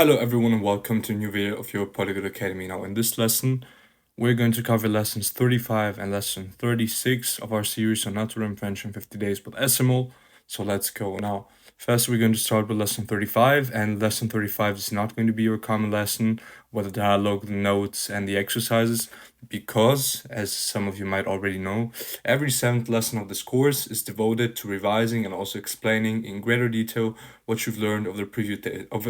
Hello everyone and welcome to a new video of Your Polyglot Academy. Now in this lesson, we're going to cover lessons 35 and lesson 36 of our series on how to learn French in 50 days with SML. So let's go. Now, first we're going to start with lesson 35, and lesson 35 is not going to be your common lesson with the dialogue, the notes, and the exercises, because, as some of you might already know, every 7th lesson of this course is devoted to revising and also explaining in greater detail what you've learned over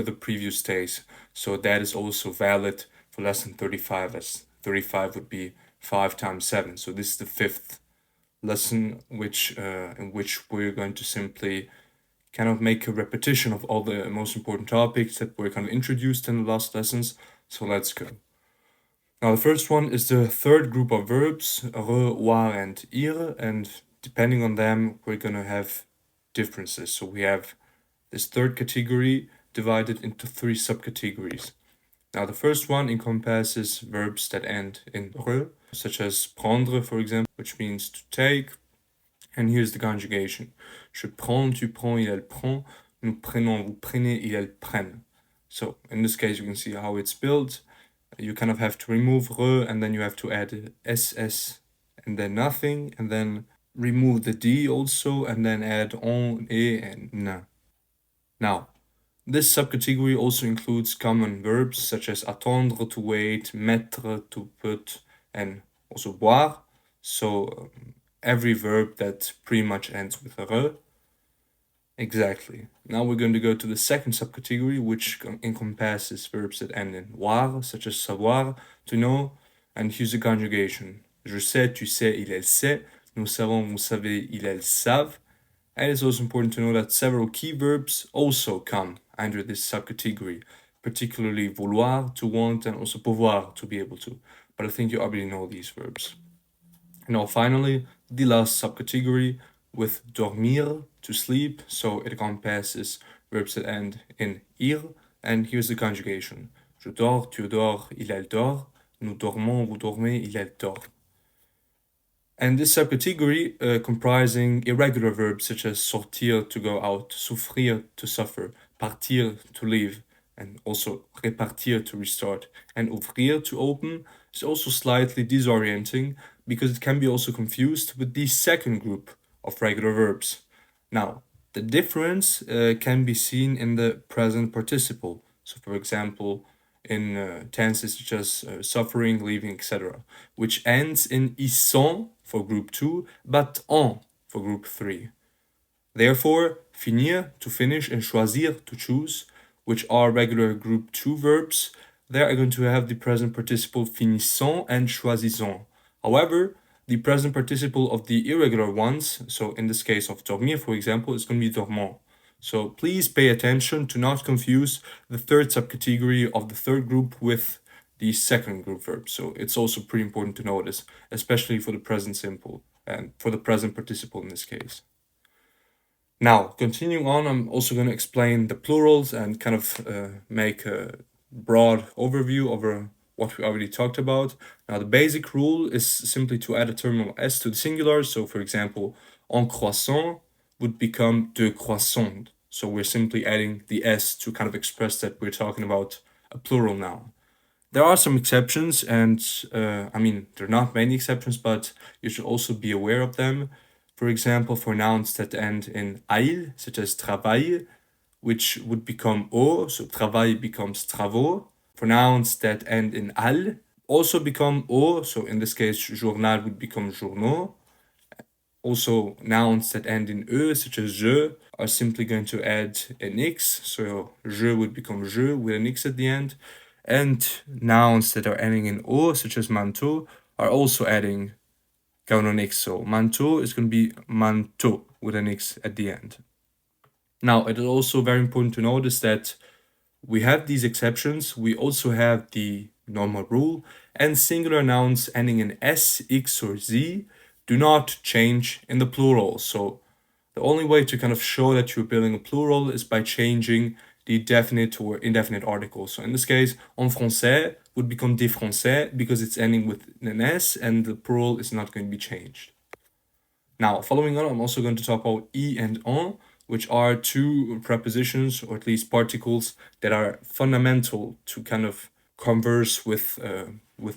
the previous days. So that is also valid for lesson 35, as 35 would be 5 times 7. So this is the 5th lesson in which we're going to simply kind of make a repetition of all the most important topics that were kind of introduced in the last lessons. So let's go. Now the first one is the third group of verbs, re, war, and ir, and depending on them, we're gonna have differences. So we have this third category divided into 3 subcategories. Now the first one encompasses verbs that end in re, such as prendre, for example, which means to take. And here's the conjugation. Je prends, tu prends, il, elle prend. Nous prenons, vous prenez, ils, elles prennent. So in this case, you can see how it's built. You kind of have to remove re, and then you have to add ss, and then nothing, and then remove the d also, and then add on, et, and na. Now, this subcategory also includes common verbs such as attendre, to wait, mettre, to put, and also boire. So every verb that pretty much ends with a re. Exactly. Now we're going to go to the second subcategory, which encompasses verbs that end in voir, such as savoir, to know, and here's the conjugation. Je sais, tu sais, il, elle sait. Nous savons, vous savez, ils, elles savent. And it's also important to know that several key verbs also come under this subcategory, particularly vouloir, to want, and also pouvoir, to be able to. But I think you already know these verbs. Now finally, the last subcategory with dormir, to sleep, so it encompasses verbs that end in ir, and here's the conjugation. Je dors, tu dors, il, elle dort. Nous dormons, vous dormez, il, elle dort. And this subcategory comprising irregular verbs such as sortir, to go out, souffrir, to suffer, partir, to leave, and also repartir, to restart, and ouvrir, to open, is also slightly disorienting because it can be also confused with the second group of regular verbs. Now, the difference can be seen in the present participle. So, for example, in tenses such as suffering, leaving, etc., which ends in ils for group 2, but en for group 3. Therefore, finir, to finish, and choisir, to choose, which are regular group 2 verbs, they are going to have the present participle finissant and choisissant. However, the present participle of the irregular ones, so in this case of dormir, for example, is going to be dormant. So please pay attention to not confuse the third subcategory of the third group with the second group verb. So it's also pretty important to notice, especially for the present simple and for the present participle in this case. Now, continuing on, I'm also going to explain the plurals and kind of make a broad overview over what we already talked about. Now, the basic rule is simply to add a terminal s to the singular. So, for example, un croissant would become deux croissants. So we're simply adding the s to kind of express that we're talking about a plural noun. There are some exceptions, and I mean, there are not many exceptions, but you should also be aware of them. For example, for nouns that end in ail, such as travail, which would become o, so travail becomes travaux. For nouns that end in al, also become o, so in this case, journal would become journaux. Also, nouns that end in e, such as je, are simply going to add an x, so je would become je with an x at the end. And nouns that are ending in o, such as manteau, are also adding an x. So manteau is going to be manteau with an x at the end. Now, it is also very important to notice that we have these exceptions. We also have the normal rule, and singular nouns ending in s, x, or z do not change in the plural. So the only way to kind of show that you're building a plural is by changing the definite or indefinite article. So in this case, en français would become des français because it's ending with an s and the plural is not going to be changed. Now, following on, I'm also going to talk about i and en, which are two prepositions, or at least particles, that are fundamental to kind of converse with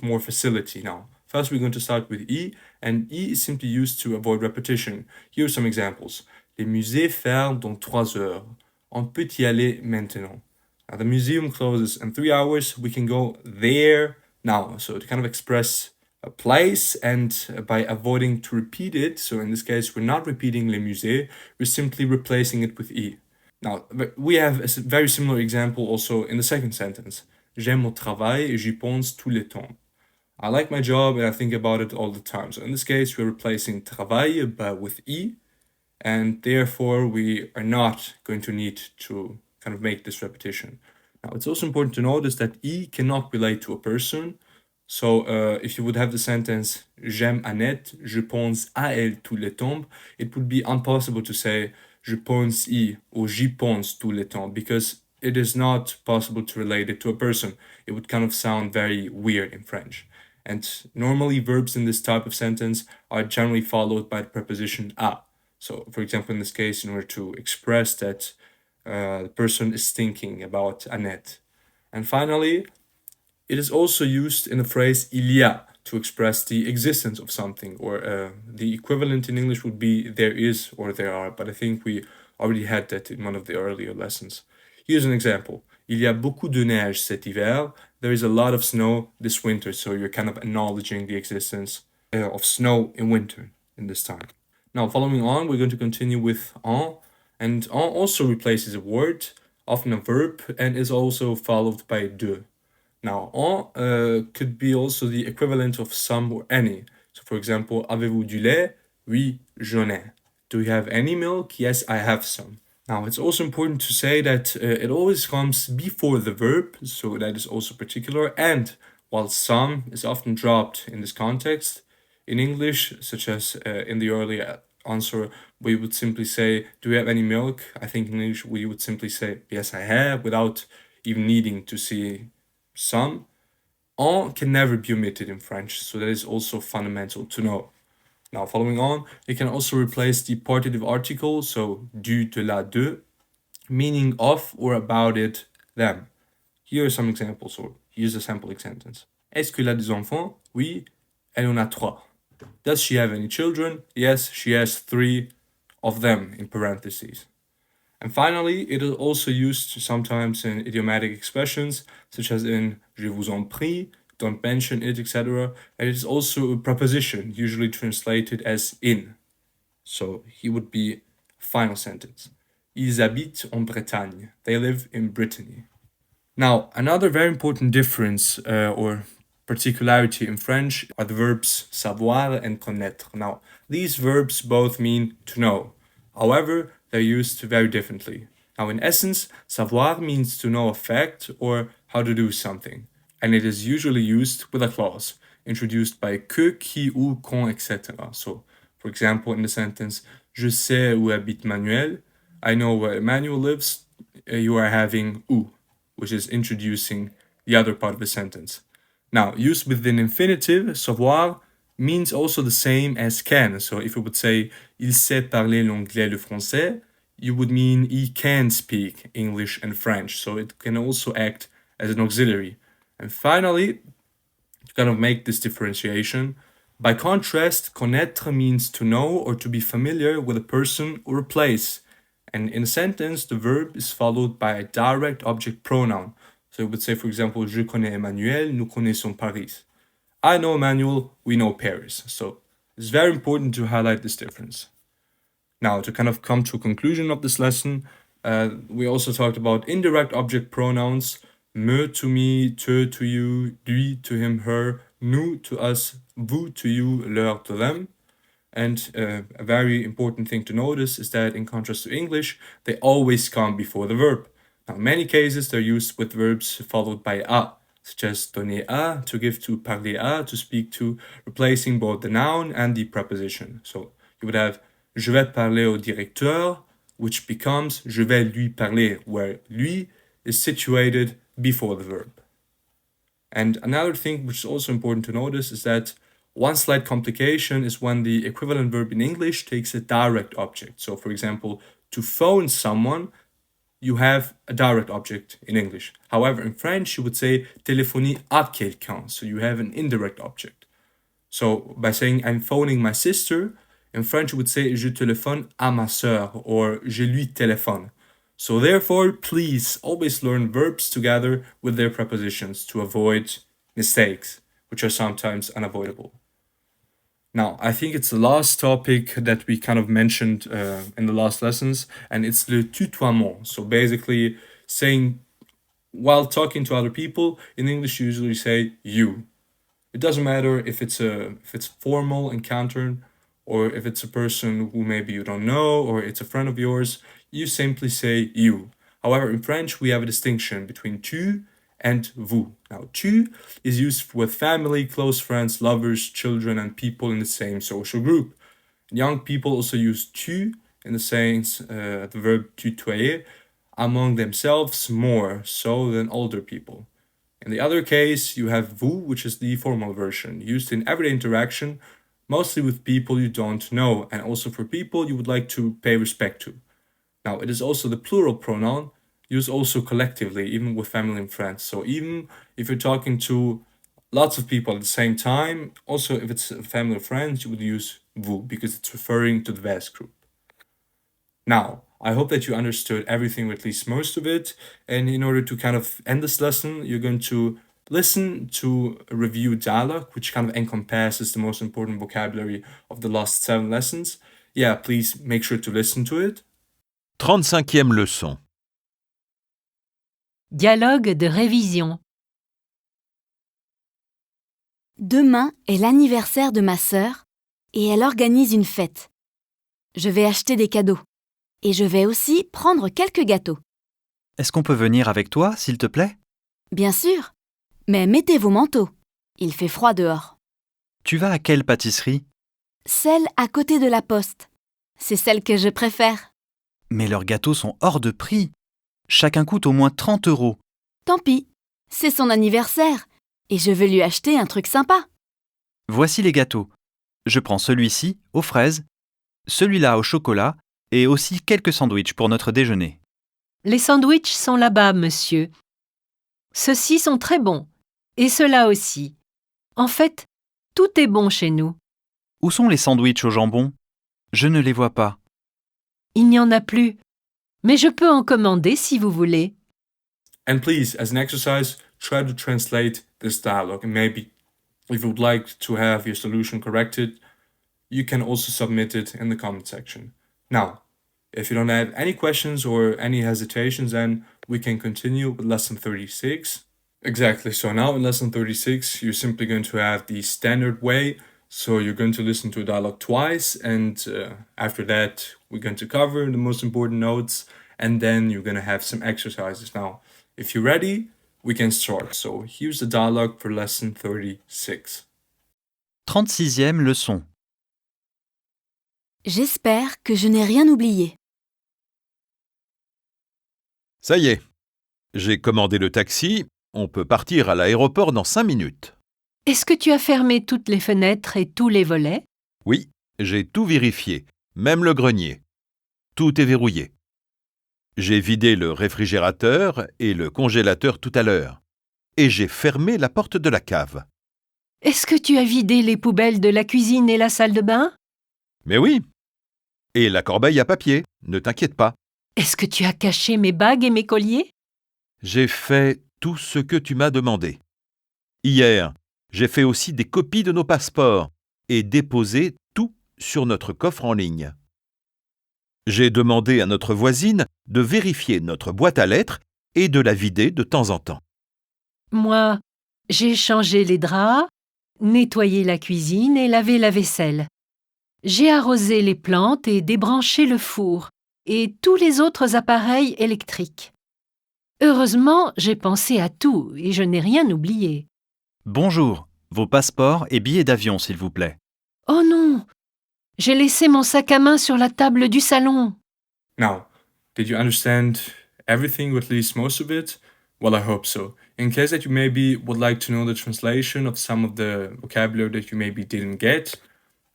more facility. Now, first we're going to start with E, and E is simply used to avoid repetition. Here are some examples. Les musées ferment dans 3 heures. On peut y aller maintenant. Now, the museum closes in 3 hours. We can go there now. So to kind of express a place, and by avoiding to repeat it, so in this case, we're not repeating les musées, we're simply replacing it with E. Now, we have a very similar example also in the second sentence. J'aime mon travail et j'y pense tout le temps. I like my job and I think about it all the time. So in this case, we're replacing travail with E, and therefore we are not going to need to kind of make this repetition. Now, it's also important to notice that E cannot relate to a person. So if you would have the sentence J'aime Annette, je pense à elle tout le temps, it would be impossible to say je pense y or j'y pense tout le temps, because it is not possible to relate it to a person. It would kind of sound very weird in French. And normally verbs in this type of sentence are generally followed by the preposition à. So for example, in this case, in order to express that the person is thinking about Annette. And finally, it is also used in the phrase il y a to express the existence of something, or the equivalent in English would be there is or there are, but I think we already had that in one of the earlier lessons. Here's an example. Il y a beaucoup de neige cet hiver. There is a lot of snow this winter, so you're kind of acknowledging the existence of snow in winter in this time. Now, following on, we're going to continue with en, and en also replaces a word, often a verb, and is also followed by de. Now, en could be also the equivalent of some or any. So, for example, avez-vous du lait? Oui, j'en ai. Do you have any milk? Yes, I have some. Now, it's also important to say that it always comes before the verb, so that is also particular. And while some is often dropped in this context, in English, such as in the earlier answer, we would simply say, do you have any milk? I think in English we would simply say, yes, I have, without even needing to see some. En can never be omitted in French, so that is also fundamental to know. Now, following on, it can also replace the partitive article, so du, de, la, de, meaning of or about it, them. Here are some examples, or here's a sample sentence. Est-ce qu'elle a des enfants? Oui, elle en a 3. Does she have any children? Yes, she has 3 of them, in parentheses. And finally, it is also used sometimes in idiomatic expressions, such as in je vous en prie, don't mention it, etc. And it is also a preposition, usually translated as in. So he would be final sentence. Ils habitent en Bretagne. They live in Brittany. Now, another very important difference or particularity in French are the verbs savoir and connaître. Now, these verbs both mean to know. However, they're used very differently. Now, in essence, savoir means to know a fact or how to do something, and it is usually used with a clause introduced by que, qui, où, quand, etc. So, for example, in the sentence Je sais où habite Manuel, I know where Emmanuel lives, you are having où, which is introducing the other part of the sentence. Now, used with an infinitive, savoir means also the same as can. So if you would say il sait parler l'anglais, le français, you would mean he can speak English and French. So it can also act as an auxiliary. And finally, to kind of make this differentiation, by contrast, connaître means to know or to be familiar with a person or a place. And in a sentence, the verb is followed by a direct object pronoun. So you would say, for example, je connais Emmanuel, nous connaissons Paris. I know Emmanuel, we know Paris. So it's very important to highlight this difference. Now, to kind of come to a conclusion of this lesson, we also talked about indirect object pronouns, me to me, te to you, lui to him, her, nous to us, vous to you, leur to them. And a very important thing to notice is that in contrast to English, they always come before the verb. Now, in many cases, they're used with verbs followed by a, such as donner à, to give to, parler à, to speak to, replacing both the noun and the preposition. So you would have je vais parler au directeur, which becomes je vais lui parler, where lui is situated before the verb. And another thing which is also important to notice is that one slight complication is when the equivalent verb in English takes a direct object. So, for example, to phone someone, you have a direct object in English. However, in French, you would say téléphoner à quelqu'un, so you have an indirect object. So by saying I'm phoning my sister, in French you would say je téléphone à ma sœur or je lui téléphone. So therefore, please always learn verbs together with their prepositions to avoid mistakes, which are sometimes unavoidable. Now, I think it's the last topic that we kind of mentioned in the last lessons, and it's le tutoiement. So basically saying, while talking to other people, in English you usually say you. It doesn't matter if it's formal encounter or if it's a person who maybe you don't know or it's a friend of yours, you simply say you. However, in French, we have a distinction between tu and vous. Now, tu is used with family, close friends, lovers, children, and people in the same social group. Young people also use tu in the sense, the verb tutoyer, among themselves more so than older people. In the other case, you have vous, which is the formal version, used in everyday interaction, mostly with people you don't know, and also for people you would like to pay respect to. Now, it is also the plural pronoun, used also collectively, even with family and friends. So even if you're talking to lots of people at the same time, also if it's family or friends, you would use vous, because it's referring to the vast group. Now, I hope that you understood everything, or at least most of it. And in order to kind of end this lesson, you're going to listen to a review dialogue, which kind of encompasses the most important vocabulary of the last 7 lessons. Yeah, please make sure to listen to it. 35e leçon. Dialogue de révision. Demain est l'anniversaire de ma sœur et elle organise une fête. Je vais acheter des cadeaux et je vais aussi prendre quelques gâteaux. Est-ce qu'on peut venir avec toi, s'il te plaît? Bien sûr, mais mettez vos manteaux. Il fait froid dehors. Tu vas à quelle pâtisserie? Celle à côté de la poste. C'est celle que je préfère. Mais leurs gâteaux sont hors de prix. Chacun coûte au moins 30 €. Tant pis, c'est son anniversaire et je veux lui acheter un truc sympa. Voici les gâteaux. Je prends celui-ci, aux fraises, celui-là au chocolat et aussi quelques sandwichs pour notre déjeuner. Les sandwichs sont là-bas, monsieur. Ceux-ci sont très bons. Et ceux-là aussi. En fait, tout est bon chez nous. Où sont les sandwichs au jambon? Je ne les vois pas. Il n'y en a plus. Mais je peux en commander si vous voulez. And please, as an exercise, try to translate this dialogue. And maybe if you would like to have your solution corrected, you can also submit it in the comment section. Now, if you don't have any questions or any hesitations, then we can continue with lesson 36. Exactly, so now in lesson 36, you're simply going to have the standard way. So you're going to listen to a dialogue twice, and after that, we're going to cover the most important notes, and then you're going to have some exercises. Now, if you're ready, we can start. So here's the dialogue for lesson 36. 36e leçon. J'espère que je n'ai rien oublié. Ça y est, j'ai commandé le taxi, on peut partir à l'aéroport dans 5 minutes. Est-ce que tu as fermé toutes les fenêtres et tous les volets? Oui, j'ai tout vérifié, même le grenier. Tout est verrouillé. J'ai vidé le réfrigérateur et le congélateur tout à l'heure. Et j'ai fermé la porte de la cave. Est-ce que tu as vidé les poubelles de la cuisine et la salle de bain? Mais oui. Et la corbeille à papier, ne t'inquiète pas. Est-ce que tu as caché mes bagues et mes colliers? J'ai fait tout ce que tu m'as demandé. Hier, j'ai fait aussi des copies de nos passeports et déposé tout sur notre coffre en ligne. J'ai demandé à notre voisine de vérifier notre boîte à lettres et de la vider de temps en temps. Moi, j'ai changé les draps, nettoyé la cuisine et lavé la vaisselle. J'ai arrosé les plantes et débranché le four et tous les autres appareils électriques. Heureusement, j'ai pensé à tout et je n'ai rien oublié. Bonjour, vos passeports et billets d'avion, s'il vous plaît. Oh non! J'ai laissé mon sac à main sur la table du salon. Now, did you understand everything, or at least most of it? Well, I hope so. In case that you maybe would like to know the translation of some of the vocabulary that you maybe didn't get,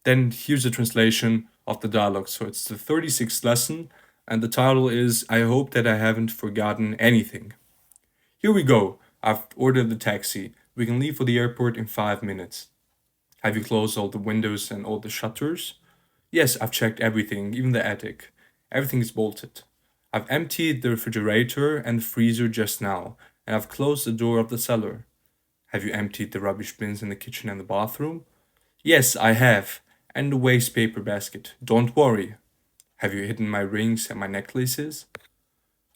then here's the translation of the dialogue. So it's the 36th lesson, and the title is I Hope That I Haven't Forgotten Anything. Here we go. I've ordered the taxi. We can leave for the airport in 5 minutes. Have you closed all the windows and all the shutters? Yes, I've checked everything, even the attic. Everything is bolted. I've emptied the refrigerator and the freezer just now, and I've closed the door of the cellar. Have you emptied the rubbish bins in the kitchen and the bathroom? Yes, I have, and the waste paper basket. Don't worry. Have you hidden my rings and my necklaces?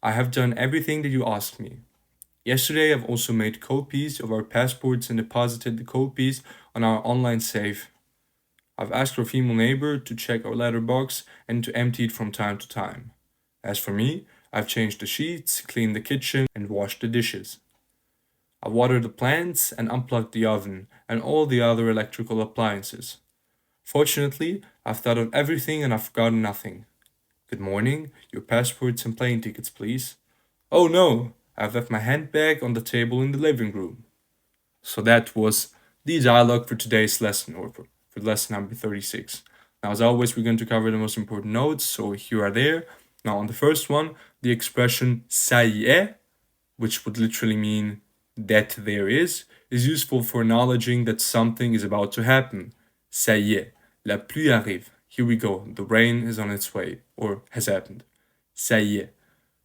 I have done everything that you asked me. Yesterday, I've also made copies of our passports and deposited the copies on our online safe. I've asked our female neighbor to check our letterbox and to empty it from time to time. As for me, I've changed the sheets, cleaned the kitchen, and washed the dishes. I've watered the plants and unplugged the oven and all the other electrical appliances. Fortunately, I've thought of everything and I've forgotten nothing. Good morning, your passports and plane tickets, please. Oh no, I've left my handbag on the table in the living room. So that was the dialogue for today's lesson, or for lesson number 36. Now, as always, we're going to cover the most important notes, so here are there. Now, on the first one, the expression ça y est, which would literally mean that there is useful for acknowledging that something is about to happen. Ça y est, la pluie arrive. Here we go, the rain is on its way, or has happened. Ça y est,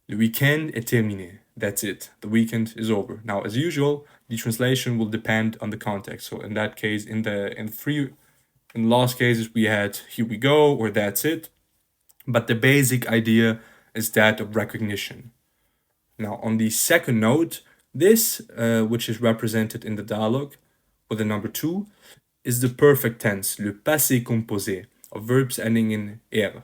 le week-end est terminé. That's it, the weekend is over. Now, as usual, the translation will depend on the context. So in that case, in the last cases, we had here we go or that's it. But the basic idea is that of recognition. Now, on the second note, this, which is represented in the dialogue with the number 2, is the perfect tense, le passé composé, of verbs ending in er.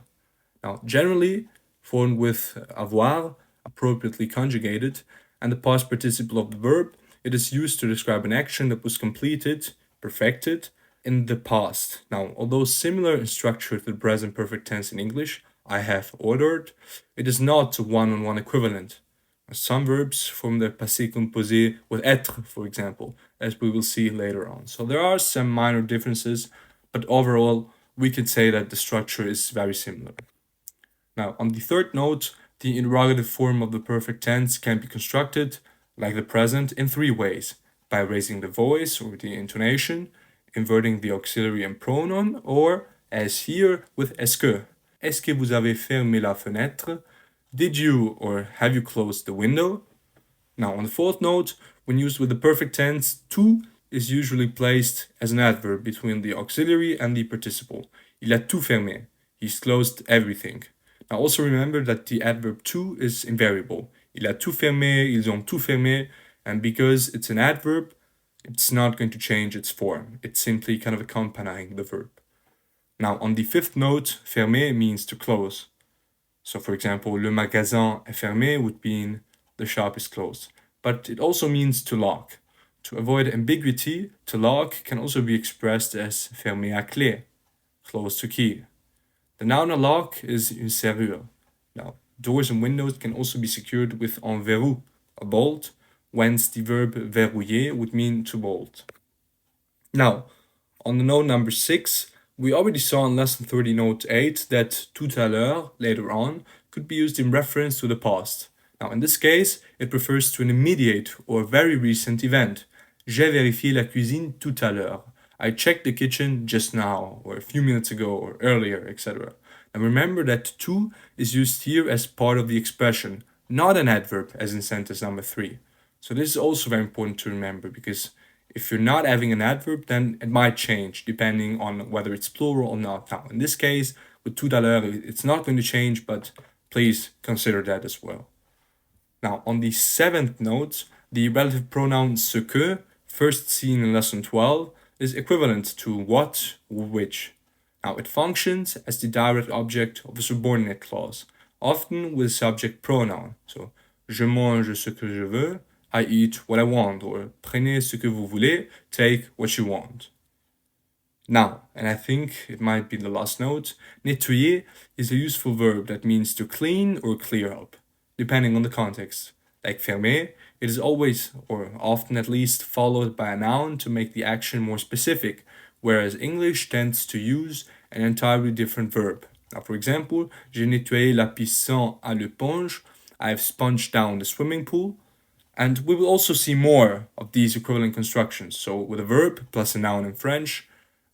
Now, generally formed with avoir, appropriately conjugated, and the past participle of the verb, it is used to describe an action that was completed, perfected, in the past. Now, although similar in structure to the present perfect tense in English, I have ordered, it is not a one-on-one equivalent. Some verbs form their passé composé with être, for example, as we will see later on. So there are some minor differences, but overall, we could say that the structure is very similar. Now, on the third note, the interrogative form of the perfect tense can be constructed, like the present, in 3 ways: by raising the voice or the intonation, inverting the auxiliary and pronoun, or, as here, with est-ce que. Est-ce que vous avez fermé la fenêtre? Did you or have you closed the window? Now, on the fourth note, when used with the perfect tense, tout is usually placed as an adverb between the auxiliary and the participle. Il a tout fermé. He's closed everything. Now, also remember that the adverb tout is invariable. Il a tout fermé, ils ont tout fermé, and because it's an adverb, it's not going to change its form. It's simply kind of accompanying the verb. Now, on the fifth note, fermé means to close. So, for example, le magasin est fermé would mean the shop is closed. But it also means to lock. To avoid ambiguity, to lock can also be expressed as fermé à clé, closed to key. The noun a lock is une serrure. Now, doors and windows can also be secured with un verrou, a bolt, whence the verb verrouiller would mean to bolt. Now, on the note number 6, we already saw in lesson 30 note 8 that tout à l'heure, later on, could be used in reference to the past. Now, in this case, it refers to an immediate or very recent event. J'ai vérifié la cuisine tout à l'heure. I checked the kitchen just now, or a few minutes ago, or earlier, etc. And remember that to is used here as part of the expression, not an adverb, as in sentence number 3. So this is also very important to remember, because if you're not having an adverb, then it might change depending on whether it's plural or not. Now, in this case, with tout à l'heure, it's not going to change, but please consider that as well. Now, on the 7th note, the relative pronoun ce que, first seen in lesson 12, is equivalent to what or which. Now, it functions as the direct object of a subordinate clause, often with subject pronoun. So, je mange ce que je veux, I eat what I want, or prenez ce que vous voulez, take what you want. Now, and I think it might be the last note, nettoyer is a useful verb that means to clean or clear up, depending on the context. Like fermer, it is always, or often at least, followed by a noun to make the action more specific, whereas English tends to use an entirely different verb. Now, for example, j'ai nettoyé la piscine à l'éponge. I've sponged down the swimming pool. And we will also see more of these equivalent constructions. So with a verb plus a noun in French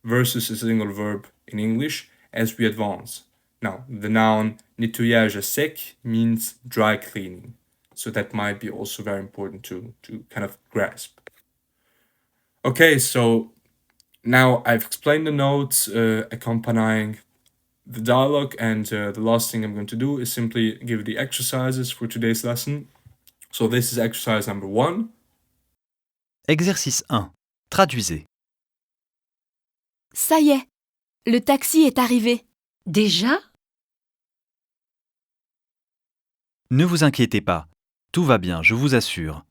versus a single verb in English as we advance. Now, the noun nettoyage à sec means dry cleaning. So that might be also very important to kind of grasp. Okay, so now I've explained the notes accompanying the dialogue, and the last thing I'm going to do is simply give the exercises for today's lesson. So this is exercise number 1. Exercice 1. Traduisez. Ça y est, le taxi est arrivé. Déjà? Ne vous inquiétez pas. Tout va bien, je vous assure.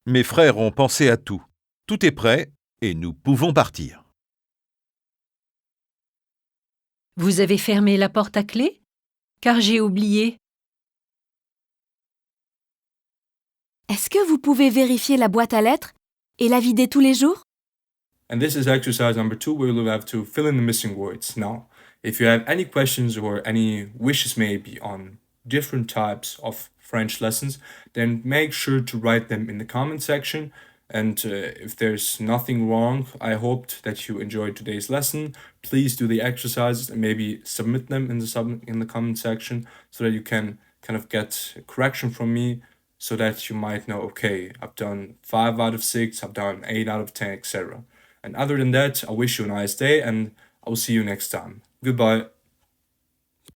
Mes frères ont pensé à tout. Tout est prêt et nous pouvons partir. Vous avez fermé la porte à clé? Car j'ai oublié. Est-ce que vous pouvez vérifier la boîte à lettres et la vider tous les jours? And this is exercise number 2, where you'll have to fill in the missing words. Now, if you have any questions or any wishes maybe on different types of French lessons, then make sure to write them in the comment section. And if there's nothing wrong, I hoped that you enjoyed today's lesson. Please do the exercises and maybe submit them in the comment section so that you can kind of get a correction from me, so that you might know, okay, I've done 5 out of 6, I've done 8 out of 10, etc. And other than that, I wish you a nice day, and I will see you next time. Goodbye.